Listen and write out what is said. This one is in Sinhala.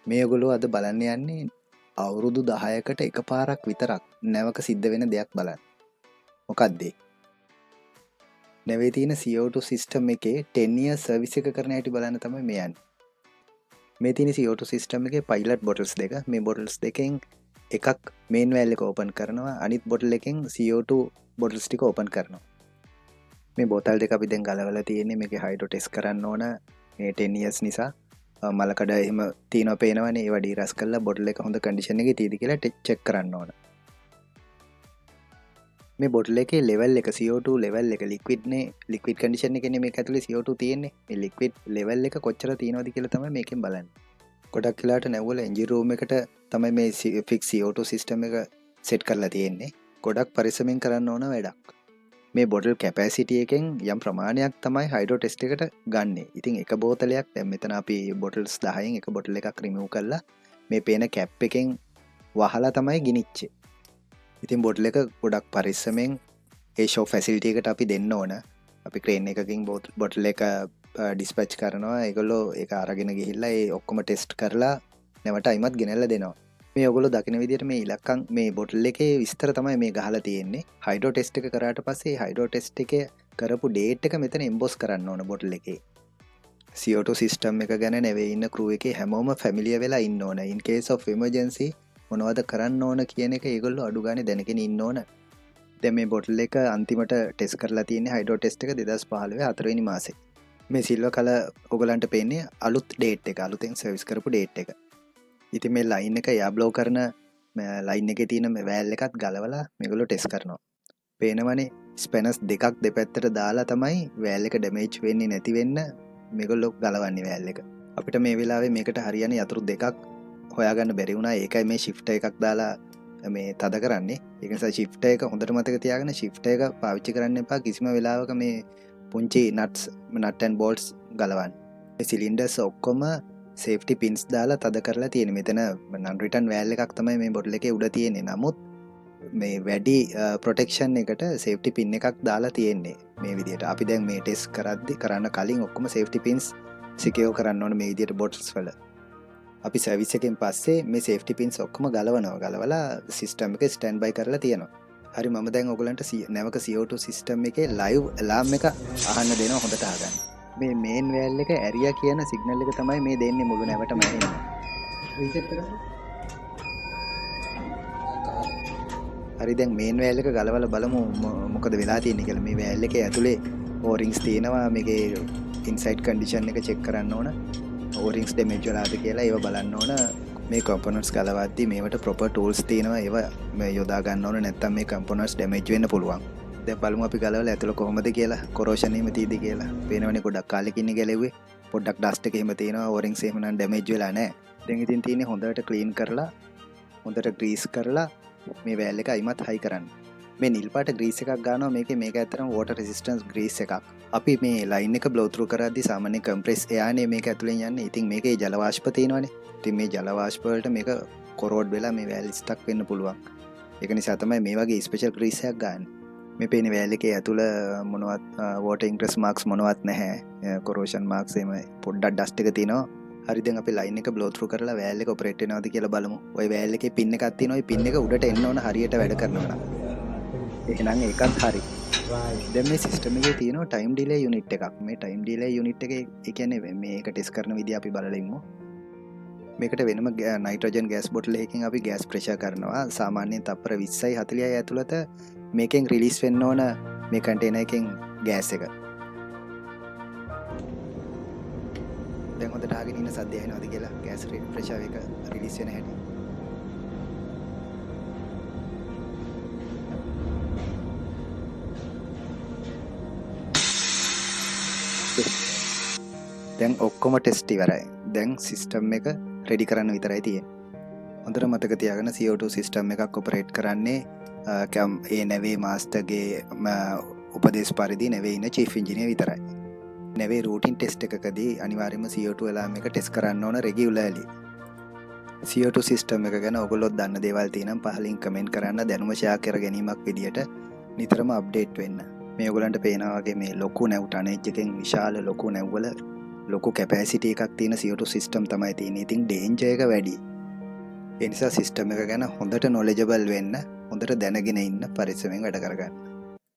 මේ ඔයගොල්ලෝ අද බලන්න යන්නේ අවුරුදු 10කට එකපාරක් විතරක් නැවක සිද්ධ වෙන දෙයක් බලන්න. මොකක්ද ඒ? නැවේ තියෙන CO2 සිස්ටම් එකේ 10 years සර්විස් එක කරන හැටි බලන්න තමයි මේ යන්නේ. මේ තියෙන CO2 සිස්ටම් එකේ පයිලට් බොටල්ස් දෙක. මේ බොටල්ස් දෙකෙන් එකක් මේන් වැල් එක ඕපන් කරනවා. අනිත් බොටල් එකෙන් CO2 බොටල්ස් ටික ඕපන් කරනවා. මේ බෝතල් දෙක අපි දැන් ගලවලා තියෙන්නේ මේකේ හයිඩ්‍රෝ ටෙස්ට් කරන්න ඕන මේ 10 years නිසා. මලකඩ එහෙම තියෙනවා පේනවනේ ඒවා ඩීරස් කරලා බොටල් එක හොඳ කන්ඩිෂන් එකේ තියෙද කියලා චෙක් කරන්න ඕන. මේ බොටල් එකේ ලෙවල් එක CO2 ලෙවල් එක ලික්විඩ්නේ ලික්විඩ් කන්ඩිෂන් එකනේ මේක ඇතුලේ CO2 තියෙන්නේ. මේ ලික්විඩ් ලෙවල් එක කොච්චර තියෙනවද කියලා තමයි මේකෙන් බලන්නේ. ගොඩක් වෙලාවට නැවුවල එන්ජින් රූම් එකට තමයි මේ ෆික්ස් CO2 සිස්ටම් එක සෙට් කරලා තියෙන්නේ. ගොඩක් පරිස්සමෙන් කරන්න ඕන වැඩක්. මේ බොටල් කැපැසිටි එකෙන් යම් ප්‍රමාණයක් තමයි හයිඩ්‍රෝ ටෙස්ට් එකට ගන්න. ඉතින් එක බෝතලයක් දැන් මෙතන අපි බොටල්ස් 10න් එක බොටල් එකක් රිමූව් කරලා මේ පේන කැප් එකෙන් වහලා තමයි ගිනිච්චේ. ඉතින් බොටල් එක ගොඩක් පරිස්සමෙන් ඒ ෂෝ ෆැසිලිටි එකට අපි දෙන්න ඕන. අපි ක්‍රේන් එකකින් බොටල් එක ඩිස්පැච් කරනවා. ඒගොල්ලෝ ඒක අරගෙන ගිහිල්ලා ඒ ඔක්කොම ටෙස්ට් කරලා නැවට අයිමත් ගෙනල්ලා දෙනවා. මේ ඔයගොල්ලෝ දකින විදිහට මේ ඉලක්කම් මේ බොටල් එකේ විස්තර තමයි මේ ගහලා තියෙන්නේ. හයිඩ්‍රෝ ටෙස්ට් එක කරාට පස්සේ හයිඩ්‍රෝ ටෙස්ට් එකේ කරපු ඩේට් එක මෙතන එම්බොස් කරන්න ඕන බොටල් එකේ. CO2 සිස්ටම් එක ගැන නෙවෙයි ඉන්න ක්‍රූ එකේ හැමෝම ෆැමිලියර් වෙලා ඉන්න ඕන. in case of emergency මොනවද කරන්න ඕන කියන එක ඒගොල්ලෝ අඩු ගානේ දැනගෙන ඉන්න ඕන. දැන් මේ බොටල් එක අන්තිමට ටෙස්ට් කරලා තියෙන්නේ හයිඩ්‍රෝ ටෙස්ට් එක 2015 4 වෙනි මාසේ. මේ සිල්වර් කලර් ඔයගලන්ට පේන්නේ අලුත් ඩේට් එක අලුතෙන් සර්විස් කරපු ඩේට් එක. ඉතින් මේ ලයින් එක යාබ්ලෝ කරන ලයින් එකේ තියෙන මේ වෑල් එකත් ගලවලා මේගොල්ලෝ ටෙස්ට් කරනවා. පේනවනේ ස්පැනර්ස් දෙකක් දෙපැත්තට දාලා තමයි වෑල් එක ඩැමේජ් වෙන්නේ නැති වෙන්න මේගොල්ලෝ ගලවන්නේ වෑල් එක. අපිට මේ වෙලාවේ මේකට හරියන යතුරු දෙකක් හොයාගන්න බැරි වුණා. ඒකයි මේ ෂිෆ්ටර් එකක් දාලා මේ තද කරන්නේ. ඒක නිසා ෂිෆ්ටර් එක හොඳට මතක තියාගන්න ෂිෆ්ටර් එක පාවිච්චි කරන්න එපා කිසිම වෙලාවක මේ පුංචි නට් ඇන්ඩ් බෝල්ට්ස් ගලවන්න. මේ සිලින්ඩර්ස් ඔක්කොම සේෆ්ටි පින්ස් දාලා තද කරලා තියෙන. මෙතන නන් රිටර්න් වෑල් එකක් තමයි මේ බොටල් එකේ උඩ තියෙන්නේ. නමුත් මේ වැඩි ප්‍රොටෙක්ෂන් එකට සේෆ්ටි පින් එකක් දාලා තියෙන්නේ මේ විදිහට. අපි දැන් මේ ටෙස්ට් කරද්දි කරන්න කලින් ඔක්කොම සේෆ්ටි පින්ස් සිකියෝ කරන්න ඕනේ මේ විදිහට බොටල්ස් වල. අපි සර්විස් එකෙන් පස්සේ මේ සේෆ්ටි පින්ස් ඔක්කොම ගලවනවා. ගලවලා සිස්ටම් එක ස්ටෑන්ඩ් බයි කරලා තියෙනවා. හරි මම දැන් ඔයගලන්ට නැවක CO2 සිස්ටම් එකේ ලයිව් ඇලාම් එක අහන්න දෙනවා හොඳට අහගන්න. මේ මේන් වෑල් එක ඇරියා කියන සිග්නල් එක තමයි මේ දෙන්නේ මුළු නැවටම ඇහෙන්නේ. රීසෙට් කරන්න. හරි දැන් මේන් වෑල් එක ගලවලා බලමු මොකද වෙලා තියෙන්නේ කියලා. මේ වෑල් එකේ ඇතුලේ ඕරින්ග්ස් තියෙනවා. මේකේ ඉන්සයිඩ් කන්ඩිෂන් එක චෙක් කරන්න ඕන. ඕරින්ග්ස් ඩැමේජ් වෙලාද කියලා ඒව බලන්න ඕන. මේ කම්පොනන්ට්ස් ගලවද්දි මේවට ප්‍රොපර් ටූල්ස් තියෙනවා. ඒව යොදා ගන්න ඕන නැත්නම් මේ කම්පොනන්ට්ස් ඩැමේජ් වෙන්න පුළුවන්. දැන් බලමු අපි ගලවලා ඇතුළ කොහොමද කියලා. කොරෝෂන් එහෙම තියෙද කියලා. පේනවනේ ගොඩක් කාලෙකින් ගැලෙව්වේ. පොඩ්ඩක් ඩස්ට් එක එහෙම තියෙනවා. ඕරින්ග්ස් එහෙම නම් ඩැමේජ් වෙලා නැහැ. දැන් ඉතින් තියෙන්නේ හොඳට ක්ලීන් කරලා හොඳට ග්‍රීස් කරලා මේ වෑල් එක අයිමත් හයි කරන්න. මේ නිල් පාට ග්‍රීස් එකක් ගන්නවා මේකේ. මේක ඇත්තටම වෝටර් රෙසිස්ටන්ස් ග්‍රීස් එකක්. අපි මේ ලයින් එක බ්ලෝ ත්‍රූ කරද්දි සාමාන්‍ය කම්ප්‍රෙස් එයානේ මේක ඇතුලෙන් යන්නේ. ඉතින් මේකේ ජල වාෂ්ප තියෙනවනේ. ඉතින් මේ ජල වාෂ්ප වලට මේක කොරෝඩ් වෙලා මේ වෑල් ස්ටක් වෙන්න පුළුවන්. ඒක නිසා තමයි මේ වගේ ස්පෙෂල් ග්‍රීස් එකක් ගන්න. මේ පේන වෑල් එකේ ඇතුළ මොනවත් වෝටර් ඉන්ග්‍රෙස් මාක්ස් මොනවත් නැහැ. කොරෝෂන් මාක්ස් එහෙම පොඩ්ඩක් ඩස්ට් එක තියෙනවා. හරි දැන් අපි ලයින් එක බ්ලෝ ත්‍රූ කරලා වෑල් එක ඔපරේට් වෙනවද කියලා බලමු. ওই වෑල් එකේ පින් එකක් තියෙනවා. ওই පින් එක උඩට එන්න ඕන හරියට වැඩ කරනවා නම්. එහෙනම් ඒකත් හරි. දැන් මේ සිස්ටම් එකේ තියෙනවා ටයිම් ඩිලේ යුනිට් එකක්. මේ ටයිම් ඩිලේ යුනිට් එකේ ඒ කියන්නේ මේක ටෙස්ට් කරන විදිය අපි බලලා ඉමු. මේකට වෙනම නයිට්‍රෝජන් ගෑස් බොටල් එකකින් අපි ගෑස් ප්‍රෙෂර් කරනවා. සාමාන්‍යයෙන් තප්පර 20යි 40යි ඇතුළත මේකෙන් රිලීස් වෙන්න ඕන මේ කන්ටේනර් එකෙන් ගෑස් එක. දැන් හොඳට අහගෙන ඉන්න සද්දය එනවද කියලා ගෑස් ප්‍රෙෂර් එක රිලීස් වෙන හැටි. දැන් ඔක්කොම ටෙස්ට් ඉවරයි. දැන් සිස්ටම් එක රෙඩි කරන්න විතරයි තියෙන්නේ. හොඳට මතක තියාගන්න CO2 සිස්ටම් එකක් ඔපරේට් කරන්නේ ඒ නැවේ මාස්ටර්ගේ උපදේශ පරිදි නැවේ ඉන්න චීෆ් ඉන්ජිනියර් විතරයි. නැවේ රූටින් ටෙස්ට් එකකදී අනිවාර්යයෙන්ම CO2 ඇලාම් එක ටෙස්ට් කරන්න ඕන රෙගියුලර්ලි. CO2 සිස්ටම් එක ගැන ඔයගොල්ලෝ දන්න දේවල් තියෙනම් පහලින් කමෙන්ට් කරන්න. දැනුම ෂෙයා කර ගැනීමක් විදියට නිතරම අප්ඩේට් වෙන්න. මේ ඔයගලන්ට පේනවා වගේ මේ ලොකු නැව් ටනේජ් එකෙන් විශාල ලොකු නැව්වල ලොකු කැපෑසිට එකක් තියෙන CO2 සිස්ටම් තමයි තියෙන. ඉතින් ඩේන්ජර් එක වැඩි. ඒ නිසා සිස්ටම් එක ගැන හොඳට නොලෙජබල් වෙන්න, හොඳට දැනගෙන ඉන්න, පරිස්සමෙන් වැඩ කරගන්න.